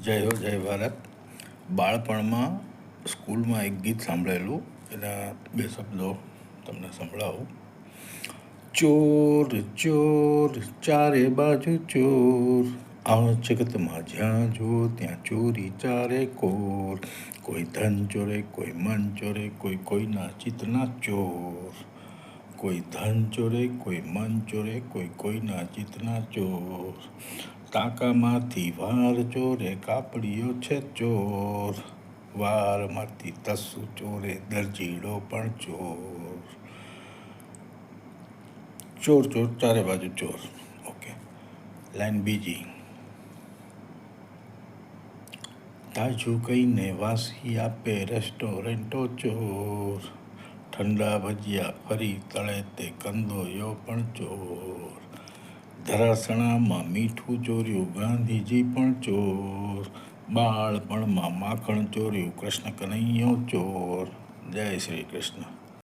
જય હો જય ભારત. બાળપણમાં સ્કૂલમાં એક ગીત સાંભળેલું, એના બે શબ્દો તમને સંભળાવું. ચોર ચોર ચારે બાજુ ચોર, આ જગતમાં જ્યાં જો ત્યાં ચોરી ચારે કોર. કોઈ ધન ચોરે, કોઈ મન ચોરે, કોઈ કોઈના ચિત્તના ચોર. કોઈ ધન ચોરે, કોઈ મન ચોરે, કોઈ કોઈના ચિત્તના ચોર. ટાંકામાંથી વાર ચોરે, કાપડીઓ છે ચોર. વારમાંથી તસ્સુ ચોરે, દરજીડો પણ ચોર. ચોર ચોર ચારે બાજુ ચોર. ઓકે, લાઈન બીજી. તાજું કહીને વાસી આપે રેસ્ટોરન્ટો ચોર. ઠંડા ભજીયા ફરી તળે તે કંદોયો પણ ચોર. ધરાસણામાં મીઠું ચોર્યું ગાંધીજી પણ ચોર. બાળપણમાં માખણ ચોર્યું કૃષ્ણ કનૈયો ચોર. જય શ્રી કૃષ્ણ.